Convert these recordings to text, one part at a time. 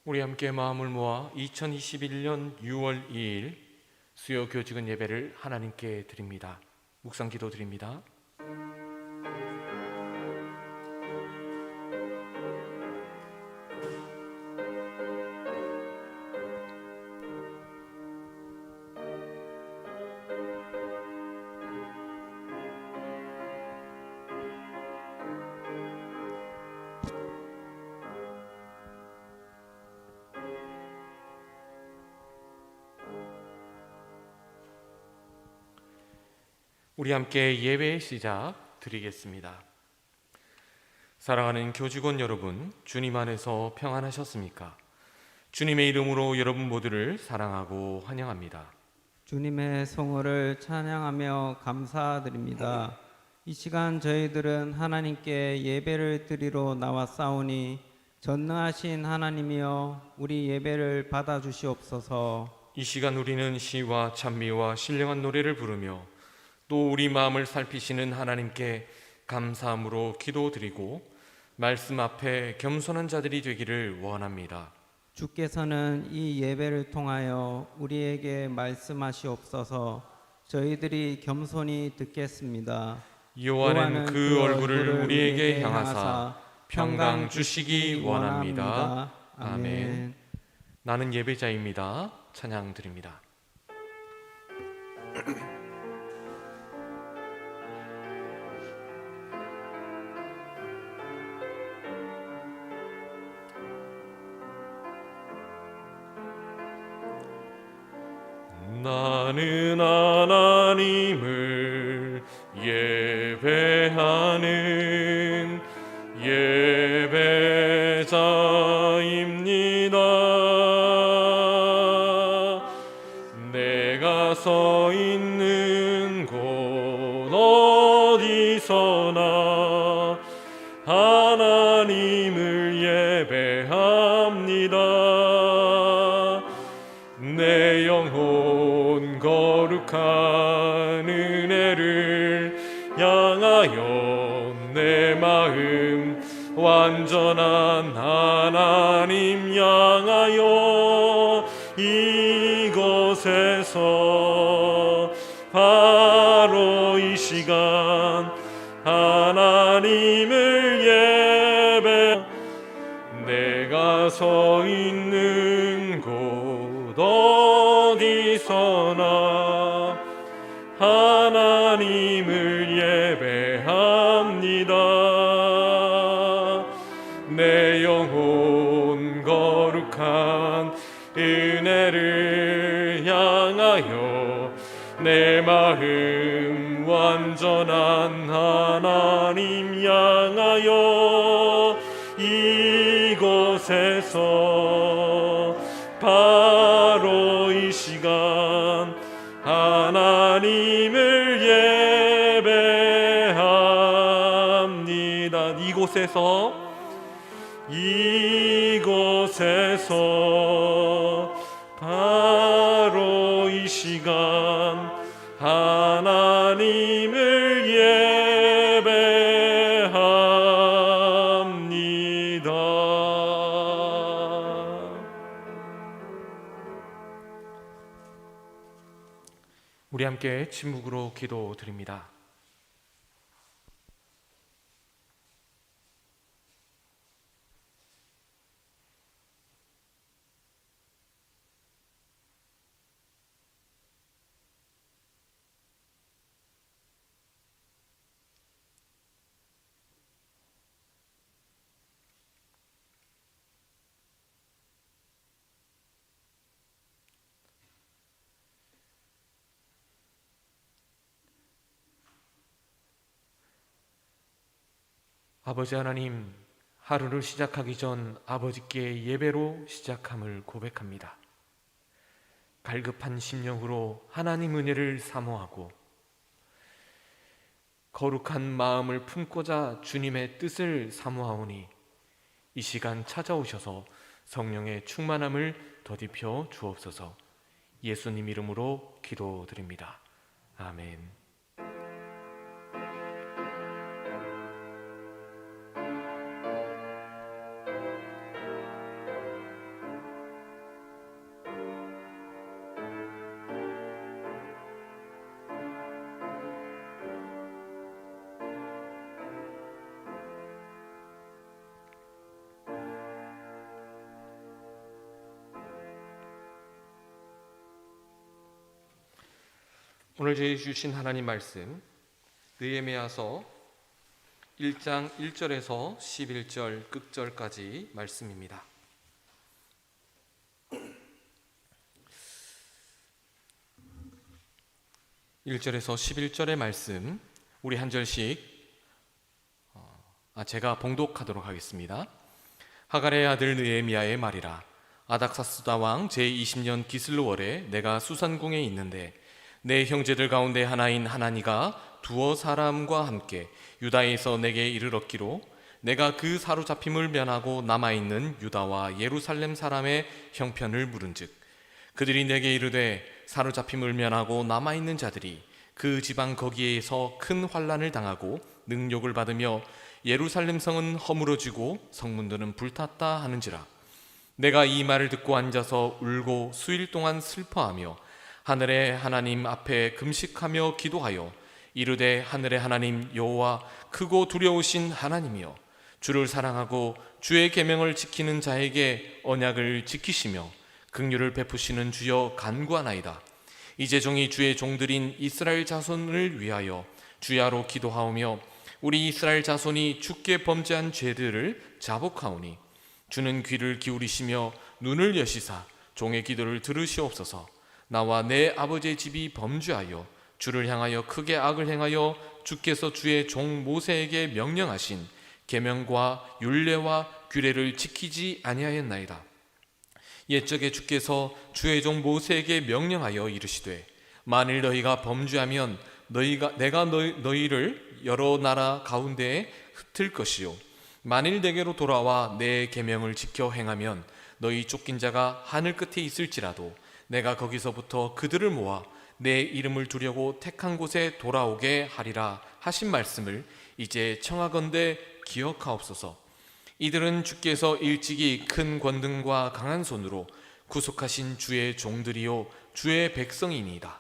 우리 함께 마음을 모아 2021년 6월 2일 수요 교직은 예배를 하나님께 드립니다. 묵상 기도 드립니다. 우리 함께 예배의 시작 드리겠습니다. 사랑하는 교직원 여러분, 주님 안에서 평안하셨습니까? 주님의 이름으로 여러분 모두를 사랑하고 환영합니다. 주님의 성호를 찬양하며 감사드립니다. 이 시간 저희들은 하나님께 예배를 드리러 나왔사오니 전능하신 하나님이여 우리 예배를 받아주시옵소서. 이 시간 우리는 시와 찬미와 신령한 노래를 부르며 또 우리 마음을 살피시는 하나님께 감사함으로 기도드리고 말씀 앞에 겸손한 자들이 되기를 원합니다. 주께서는 이 예배를 통하여 우리에게 말씀하시옵소서. 저희들이 겸손히 듣겠습니다. 여호와는 그 얼굴을 우리에게 향하사 평강 주시기 원합니다. 아멘. 나는 예배자입니다. 찬양 드립니다. 나는 하나님을 예배하는 예배자입니다. 내가 서 있는 곳 어디서나 하나님을 예배합니다. 내 영혼 거룩한 은혜를 향하여 내 마음 완전한 하나님 향하여 이곳에서 바로 이 시간 하나님을 예배 내가 서 있는 곳 어디서나 하나님을 예배합니다. 내 영혼 거룩한 은혜를 향하여 내 마음 완전한 하나님 향하여 이곳에서 바로 이 시간 하나님을 예배합니다. 이곳에서 바로 이 시간 하나님을 예배합니다. 우리 함께 침묵으로 기도드립니다. 아버지 하나님, 하루를 시작하기 전 아버지께 예배로 시작함을 고백합니다. 갈급한 심령으로 하나님 은혜를 사모하고 거룩한 마음을 품고자 주님의 뜻을 사모하오니 이 시간 찾아오셔서 성령의 충만함을 더딥혀 주옵소서. 예수님 이름으로 기도드립니다. 아멘. 오늘 저희 주신 하나님 말씀 느헤미야서 1장 1절에서 11절 끝절까지 말씀입니다. 1절에서 11절의 말씀 우리 한 절씩 제가 봉독하도록 하겠습니다. 하갈의 아들 느헤미야의 말이라. 아닥사스다 왕 제20년 기슬루월에 내가 수산궁에 있는데 내 형제들 가운데 하나인 하나니가 두어 사람과 함께 유다에서 내게 이르렀기로 내가 그 사로잡힘을 면하고 남아있는 유다와 예루살렘 사람의 형편을 물은즉 그들이 내게 이르되 사로잡힘을 면하고 남아있는 자들이 그 지방 거기에서 큰 환난을 당하고 능욕을 받으며 예루살렘 성은 허물어지고 성문들은 불탔다 하는지라. 내가 이 말을 듣고 앉아서 울고 수일 동안 슬퍼하며 하늘의 하나님 앞에 금식하며 기도하여 이르되 하늘의 하나님 여호와 크고 두려우신 하나님이여 주를 사랑하고 주의 계명을 지키는 자에게 언약을 지키시며 긍휼을 베푸시는 주여 간구하나이다. 이제 종이 주의 종들인 이스라엘 자손을 위하여 주야로 기도하오며 우리 이스라엘 자손이 주께 범죄한 죄들을 자복하오니 주는 귀를 기울이시며 눈을 여시사 종의 기도를 들으시옵소서. 나와 내 아버지의 집이 범죄하여 주를 향하여 크게 악을 행하여 주께서 주의 종 모세에게 명령하신 계명과 율례와 규례를 지키지 아니하였나이다. 옛적에 주께서 주의 종 모세에게 명령하여 이르시되 만일 너희가 범죄하면 내가 너희를 여러 나라 가운데에 흩을 것이요 만일 내게로 돌아와 내 계명을 지켜 행하면 너희 쫓긴 자가 하늘 끝에 있을지라도 내가 거기서부터 그들을 모아 내 이름을 두려고 택한 곳에 돌아오게 하리라 하신 말씀을 이제 청하건대 기억하옵소서. 이들은 주께서 일찍이 큰 권능과 강한 손으로 구속하신 주의 종들이요 주의 백성이니이다.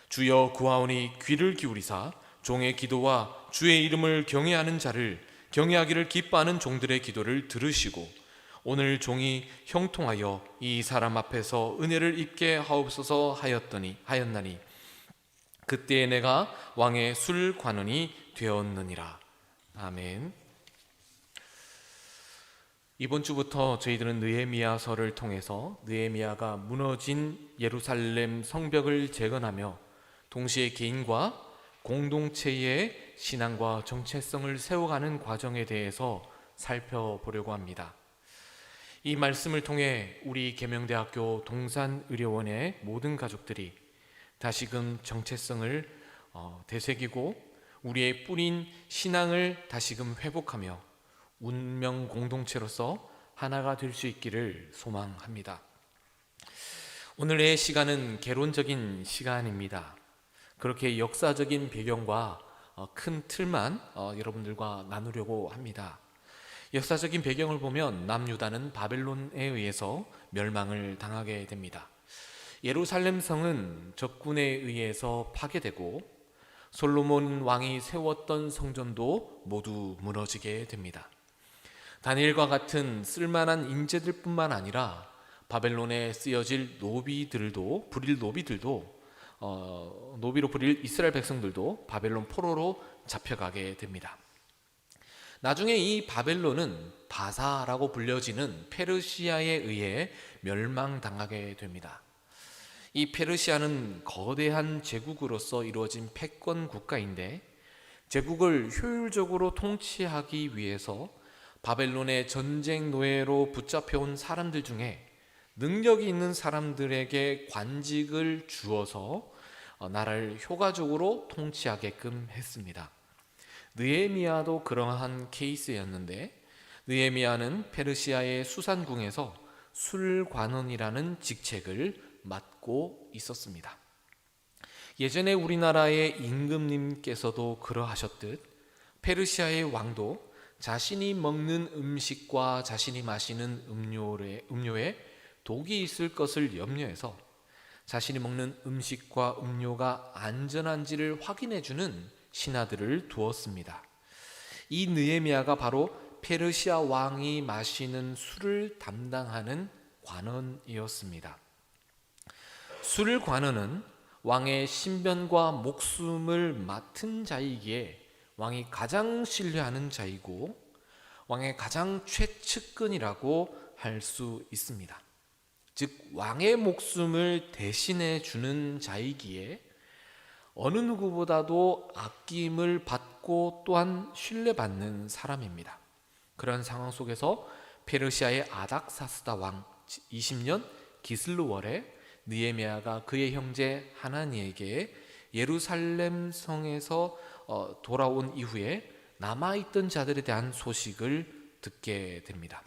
주여 구하오니 귀를 기울이사 종의 기도와 주의 이름을 경외하는 자를 경외하기를 기뻐하는 종들의 기도를 들으시고 오늘 종이 형통하여 이 사람 앞에서 은혜를 입게 하옵소서 하였나니 그때에 내가 왕의 술관원이 되었느니라. 아멘. 이번 주부터 저희들은 느헤미야서를 통해서 느헤미야가 무너진 예루살렘 성벽을 재건하며 동시에 개인과 공동체의 신앙과 정체성을 세워가는 과정에 대해서 살펴보려고 합니다. 이 말씀을 통해 우리 계명대학교 동산의료원의 모든 가족들이 다시금 정체성을 되새기고 우리의 뿌린 신앙을 다시금 회복하며 운명 공동체로서 하나가 될 수 있기를 소망합니다. 오늘의 시간은 개론적인 시간입니다. 그렇게 역사적인 배경과 큰 틀만 여러분들과 나누려고 합니다. 역사적인 배경을 보면 남유다는 바벨론에 의해서 멸망을 당하게 됩니다. 예루살렘 성은 적군에 의해서 파괴되고 솔로몬 왕이 세웠던 성전도 모두 무너지게 됩니다. 다니엘과 같은 쓸만한 인재들 뿐만 아니라 바벨론에 쓰여질 불일 노비들도 노비로 불릴 이스라엘 백성들도 바벨론 포로로 잡혀가게 됩니다. 나중에 이 바벨론은 바사라고 불려지는 페르시아에 의해 멸망당하게 됩니다. 이 페르시아는 거대한 제국으로서 이루어진 패권 국가인데 제국을 효율적으로 통치하기 위해서 바벨론의 전쟁 노예로 붙잡혀온 사람들 중에 능력이 있는 사람들에게 관직을 주어서 나라를 효과적으로 통치하게끔 했습니다. 느헤미야도 그러한 케이스였는데 느헤미야는 페르시아의 수산궁에서 술관원이라는 직책을 맡고 있었습니다. 예전에 우리나라의 임금님께서도 그러하셨듯 페르시아의 왕도 자신이 먹는 음식과 자신이 마시는 음료에 독이 있을 것을 염려해서 자신이 먹는 음식과 음료가 안전한지를 확인해주는 신하들을 두었습니다. 이 느헤미야가 바로 페르시아 왕이 마시는 술을 담당하는 관원이었습니다. 술 관원은 왕의 신변과 목숨을 맡은 자이기에 왕이 가장 신뢰하는 자이고 왕의 가장 최측근이라고 할 수 있습니다. 즉 왕의 목숨을 대신해 주는 자이기에 어느 누구보다도 아낌을 받고 또한 신뢰받는 사람입니다. 그런 상황 속에서 페르시아의 아닥사스다 왕 20년 기슬루월에 느헤미야가 그의 형제 하나니에게 예루살렘 성에서 돌아온 이후에 남아있던 자들에 대한 소식을 듣게 됩니다.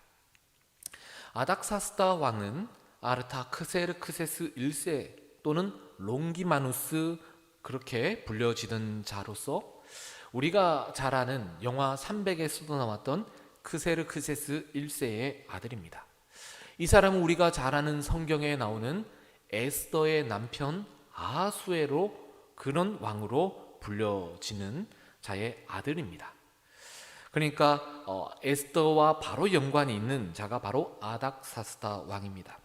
아닥사스다 왕은 아르타크세르크세스 1세 또는 롱기마누스 그렇게 불려지던 자로서 우리가 잘 아는 영화 300에서도 나왔던 크세르크세스 1세의 아들입니다. 이 사람은 우리가 잘 아는 성경에 나오는 에스더의 남편 아하수에로 그런 왕으로 불려지는 자의 아들입니다. 그러니까 에스더와 바로 연관이 있는 자가 바로 아닥사스다 왕입니다.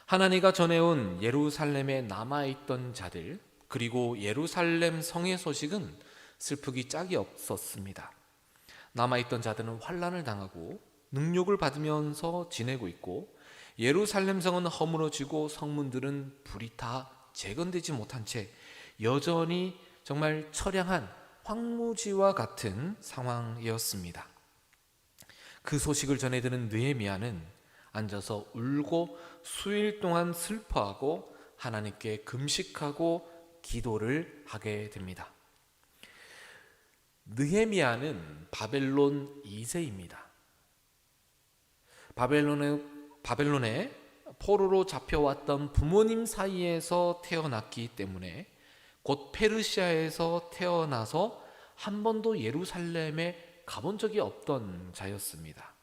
하나니가 전해온 예루살렘에 남아있던 자들 그리고 예루살렘 성의 소식은 슬프기 짝이 없었습니다. 남아있던 자들은 환난을 당하고 능욕을 받으면서 지내고 있고 예루살렘 성은 허물어지고 성문들은 불이 타 재건되지 못한 채 여전히 정말 처량한 황무지와 같은 상황이었습니다. 그 소식을 전해 들은 느헤미야는 앉아서 울고 수일 동안 슬퍼하고 하나님께 금식하고 기도를 하게 됩니다. 느헤미야는 바벨론 2세입니다. 바벨론에 포로로 잡혀왔던 부모님 사이에서 태어났기 때문에 곧 페르시아에서 태어나서 한 번도 예루살렘에 가본 적이 없던 자였습니다.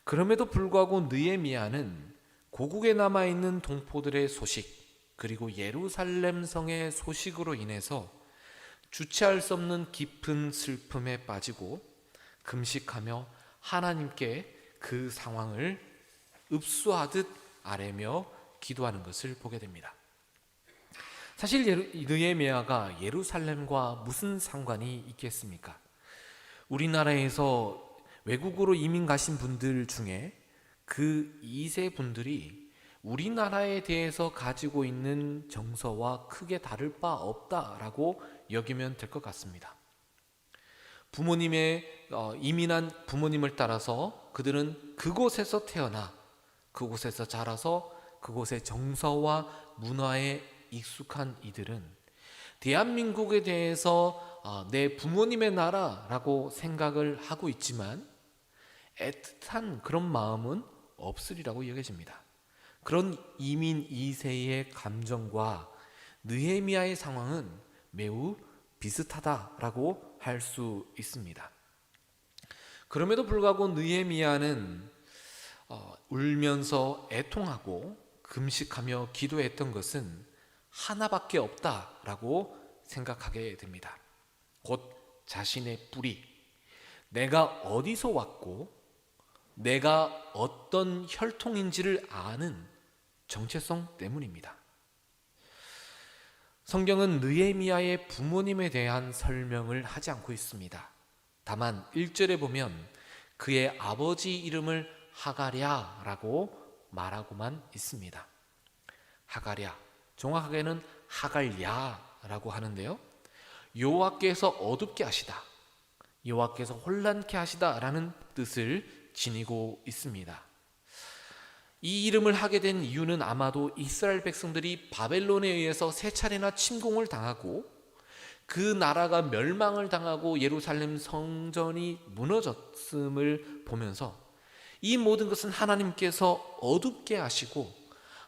그럼에도 불구하고 느헤미야는 고국에 남아있는 동포들의 소식 그리고 예루살렘 성의 소식으로 인해서 주체할 수 없는 깊은 슬픔에 빠지고 금식하며 하나님께 그 상황을 읍수하듯 아뢰며 기도하는 것을 보게 됩니다. 사실 느헤미야가 예루살렘과 무슨 상관이 있겠습니까? 우리나라에서 외국으로 이민 가신 분들 중에 그 2세 분들이 우리나라에 대해서 가지고 있는 정서와 크게 다를 바 없다라고 여기면 될 것 같습니다. 부모님의 이민한 부모님을 따라서 그들은 그곳에서 태어나 그곳에서 자라서 그곳의 정서와 문화에 익숙한 이들은 대한민국에 대해서 내 부모님의 나라라고 생각을 하고 있지만 애틋한 그런 마음은 없으리라고 여겨집니다. 그런 이민 2세의 감정과 느헤미야의 상황은 매우 비슷하다라고 할 수 있습니다. 그럼에도 불구하고 느헤미야는 울면서 애통하고 금식하며 기도했던 것은 하나밖에 없다라고 생각하게 됩니다. 곧 자신의 뿌리, 내가 어디서 왔고 내가 어떤 혈통인지를 아는 정체성 때문입니다. 성경은 느헤미야의 부모님에 대한 설명을 하지 않고 있습니다. 다만 1절에 보면 그의 아버지 이름을 하가랴라고 말하고만 있습니다. 하가랴, 정확하게는 하갈야라고 하는데요. 여호와께서 어둡게 하시다, 여호와께서 혼란케 하시다라는 뜻을 지니고 있습니다. 이 이름을 하게 된 이유는 아마도 이스라엘 백성들이 바벨론에 의해서 세 차례나 침공을 당하고 그 나라가 멸망을 당하고 예루살렘 성전이 무너졌음을 보면서 이 모든 것은 하나님께서 어둡게 하시고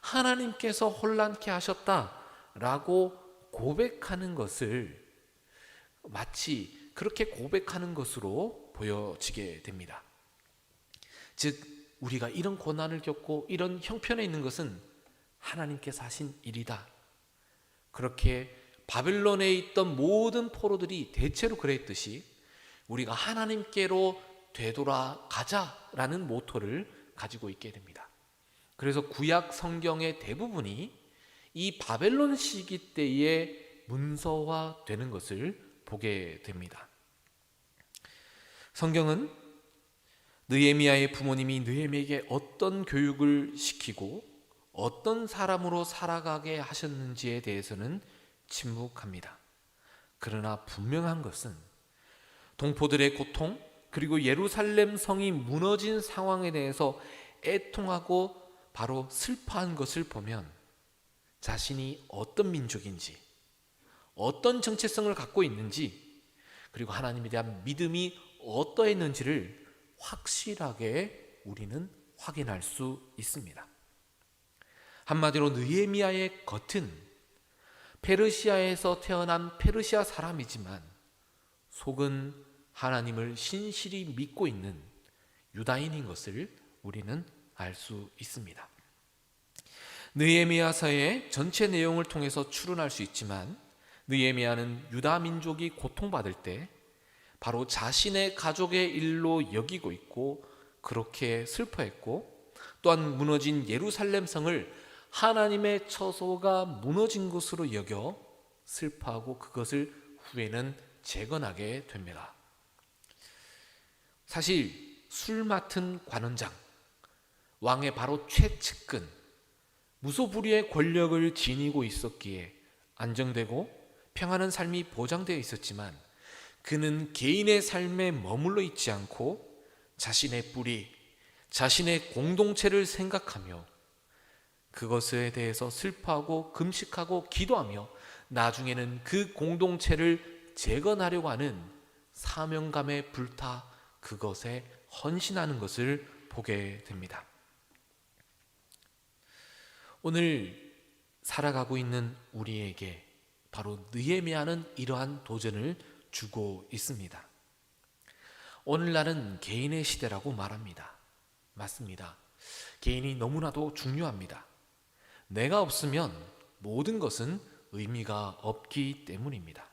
하나님께서 혼란케 하셨다라고 고백하는 것을 마치 그렇게 고백하는 것으로 보여지게 됩니다. 즉 우리가 이런 고난을 겪고 이런 형편에 있는 것은 하나님께서 하신 일이다. 그렇게 바벨론에 있던 모든 포로들이 대체로 그랬듯이 우리가 하나님께로 되돌아가자라는 모토를 가지고 있게 됩니다. 그래서 구약 성경의 대부분이 이 바벨론 시기 때에 문서화되는 것을 보게 됩니다. 성경은 느헤미야의 부모님이 느헤미야에게 어떤 교육을 시키고 어떤 사람으로 살아가게 하셨는지에 대해서는 침묵합니다. 그러나 분명한 것은 동포들의 고통, 그리고 예루살렘 성이 무너진 상황에 대해서 애통하고 바로 슬퍼한 것을 보면 자신이 어떤 민족인지, 어떤 정체성을 갖고 있는지, 그리고 하나님에 대한 믿음이 어떠했는지를 확실하게 우리는 확인할 수 있습니다. 한마디로 느헤미야의 겉은 페르시아에서 태어난 페르시아 사람이지만 속은 하나님을 신실히 믿고 있는 유다인인 것을 우리는 알 수 있습니다. 느헤미야서의 전체 내용을 통해서 추론할 수 있지만 느헤미야는 유다 민족이 고통받을 때 바로 자신의 가족의 일로 여기고 있고 그렇게 슬퍼했고, 또한 무너진 예루살렘 성을 하나님의 처소가 무너진 것으로 여겨 슬퍼하고 그것을 후에는 재건하게 됩니다. 사실 술 맡은 관원장, 왕의 바로 최측근, 무소불위의 권력을 지니고 있었기에 안정되고 평안한 삶이 보장되어 있었지만 그는 개인의 삶에 머물러 있지 않고 자신의 뿌리, 자신의 공동체를 생각하며 그것에 대해서 슬퍼하고 금식하고 기도하며 나중에는 그 공동체를 재건하려고 하는 사명감에 불타 그것에 헌신하는 것을 보게 됩니다. 오늘 살아가고 있는 우리에게 바로 느헤미야는 이러한 도전을 주고 있습니다. 오늘날은 개인의 시대라고 말합니다. 맞습니다. 개인이 너무나도 중요합니다. 내가 없으면 모든 것은 의미가 없기 때문입니다.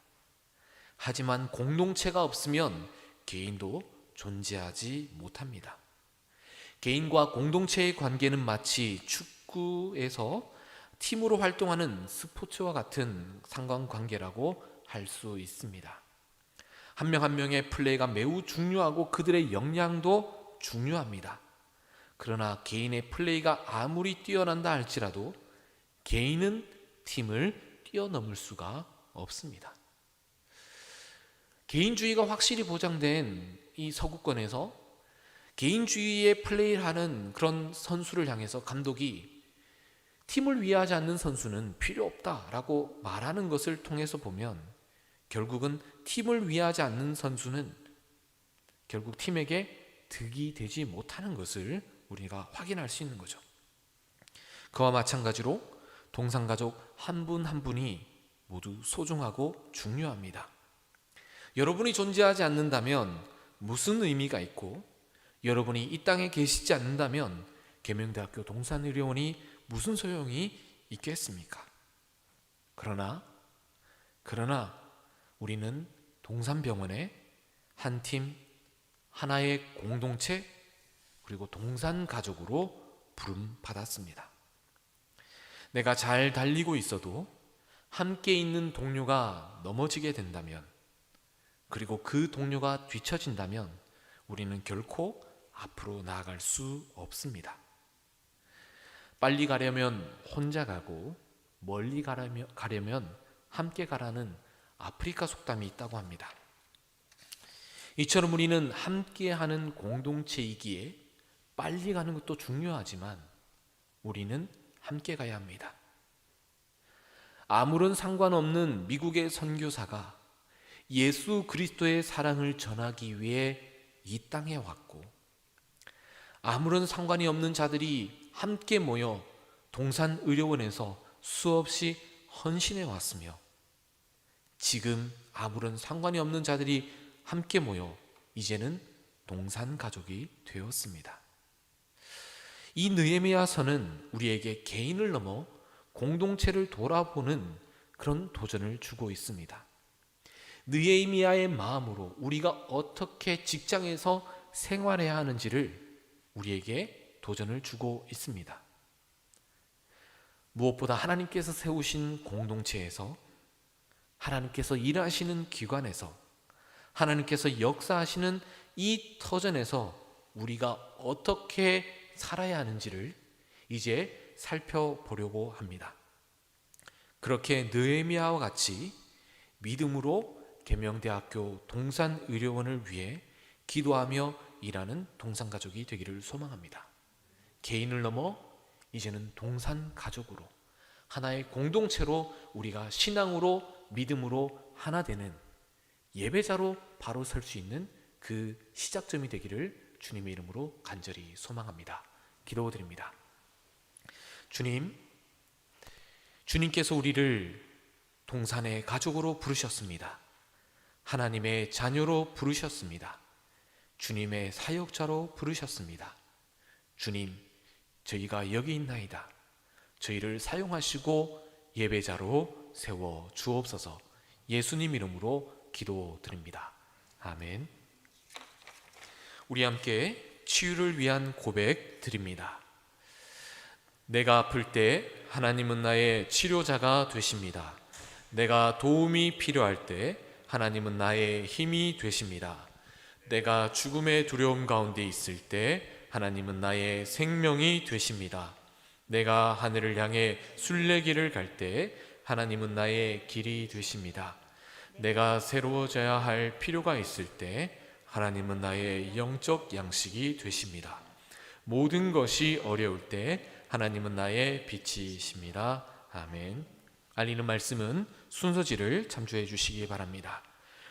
하지만 공동체가 없으면 개인도 존재하지 못합니다. 개인과 공동체의 관계는 마치 축구에서 팀으로 활동하는 스포츠와 같은 상관관계라고 할 수 있습니다. 한 명 한 명의 플레이가 매우 중요하고 그들의 역량도 중요합니다. 그러나 개인의 플레이가 아무리 뛰어난다 할지라도 개인은 팀을 뛰어넘을 수가 없습니다. 개인주의가 확실히 보장된 이 서구권에서 개인주의의 플레이를 하는 그런 선수를 향해서 감독이 팀을 위하지 않는 선수는 필요 없다라고 말하는 것을 통해서 보면 결국은 팀을 위하지 않는 선수는 결국 팀에게 득이 되지 못하는 것을 우리가 확인할 수 있는 거죠. 그와 마찬가지로 동상가족 한 분 한 분이 모두 소중하고 중요합니다. 여러분이 존재하지 않는다면 무슨 의미가 있고, 여러분이 이 땅에 계시지 않는다면 계명대학교 동산의료원이 무슨 소용이 있겠습니까? 그러나 우리는 동산병원의 한 팀, 하나의 공동체, 그리고 동산가족으로 부름받았습니다. 내가 잘 달리고 있어도 함께 있는 동료가 넘어지게 된다면, 그리고 그 동료가 뒤처진다면 우리는 결코 앞으로 나아갈 수 없습니다. 빨리 가려면 혼자 가고 멀리 가려면 함께 가라는 아프리카 속담이 있다고 합니다. 이처럼 우리는 함께하는 공동체이기에 빨리 가는 것도 중요하지만 우리는 함께 가야 합니다. 아무런 상관없는 미국의 선교사가 예수 그리스도의 사랑을 전하기 위해 이 땅에 왔고, 아무런 상관이 없는 자들이 함께 모여 동산의료원에서 수없이 헌신해 왔으며, 지금 아무런 상관이 없는 자들이 함께 모여 이제는 동산가족이 되었습니다. 이 느헤미야서는 우리에게 개인을 넘어 공동체를 돌아보는 그런 도전을 주고 있습니다. 느헤미야의 마음으로 우리가 어떻게 직장에서 생활해야 하는지를 우리에게 도전을 주고 있습니다. 무엇보다 하나님께서 세우신 공동체에서, 하나님께서 일하시는 기관에서, 하나님께서 역사하시는 이 터전에서 우리가 어떻게 살아야 하는지를 이제 살펴보려고 합니다. 그렇게 느헤미야와 같이 믿음으로 계명대학교 동산의료원을 위해 기도하며 일하는 동산가족이 되기를 소망합니다. 개인을 넘어 이제는 동산가족으로, 하나의 공동체로 우리가 신앙으로 믿음으로 하나 되는 예배자로 바로 설 수 있는 그 시작점이 되기를 주님의 이름으로 간절히 소망합니다. 기도드립니다. 주님께서 우리를 동산의 가족으로 부르셨습니다. 하나님의 자녀로 부르셨습니다. 주님의 사역자로 부르셨습니다. 주님, 저희가 여기 있나이다. 저희를 사용하시고 예배자로 세워 주옵소서. 예수님 이름으로 기도드립니다. 아멘. 우리 함께 치유를 위한 고백 드립니다. 내가 아플 때 하나님은 나의 치료자가 되십니다. 내가 도움이 필요할 때 하나님은 나의 힘이 되십니다. 내가 죽음의 두려움 가운데 있을 때 하나님은 나의 생명이 되십니다. 내가 하늘을 향해 순례길을 갈 때 하나님은 나의 길이 되십니다. 내가 새로워져야 할 필요가 있을 때 하나님은 나의 영적 양식이 되십니다. 모든 것이 어려울 때 하나님은 나의 빛이십니다. 아멘. 알리는 말씀은 순서지를 참조해 주시기 바랍니다.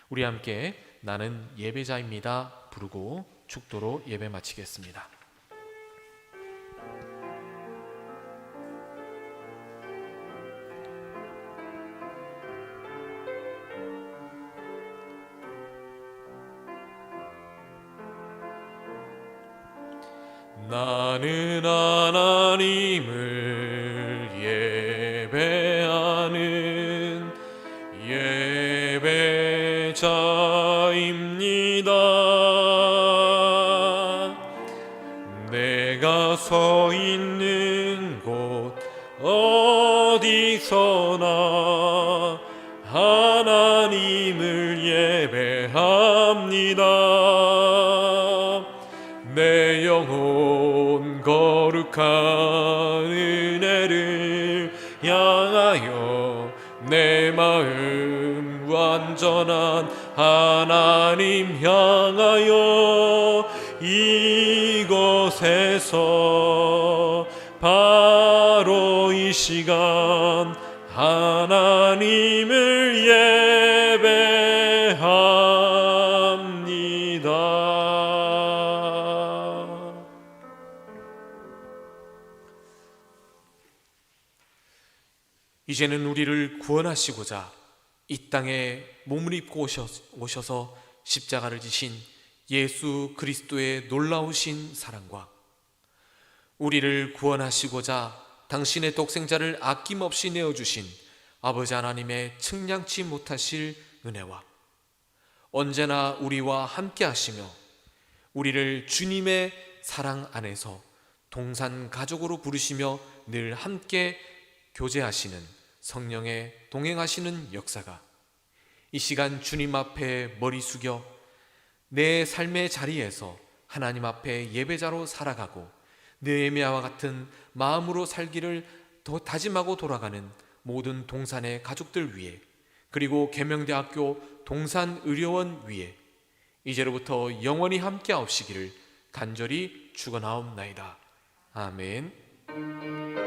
우리 함께 나는 예배자입니다 부르고 축도로 예배 마치겠습니다. 나는 하나님을 예배하는 예배자입니다. 내가 서 있는 곳 어디서나 하나님을 예배합니다. 내 영혼 거룩한 은혜를 향하여 내 마음 완전한 하나님 향하여 이곳에서 바로 이 시간 하나님을 예배합니다. 이제는 우리를 구원하시고자 이 땅에 몸을 입고 오셔서 십자가를 지신 예수 그리스도의 놀라우신 사랑과 우리를 구원하시고자 당신의 독생자를 아낌없이 내어주신 아버지 하나님의 측량치 못하실 은혜와 언제나 우리와 함께 하시며 우리를 주님의 사랑 안에서 동산 가족으로 부르시며 늘 함께 교제하시는 성령의 동행하시는 역사가 이 시간 주님 앞에 머리 숙여 내 삶의 자리에서 하나님 앞에 예배자로 살아가고 느헤미야와 같은 마음으로 살기를 더 다짐하고 돌아가는 모든 동산의 가족들 위해, 그리고 계명대학교 동산의료원 위에 이제로부터 영원히 함께 하옵시기를 간절히 축원하옵나이다. 아멘.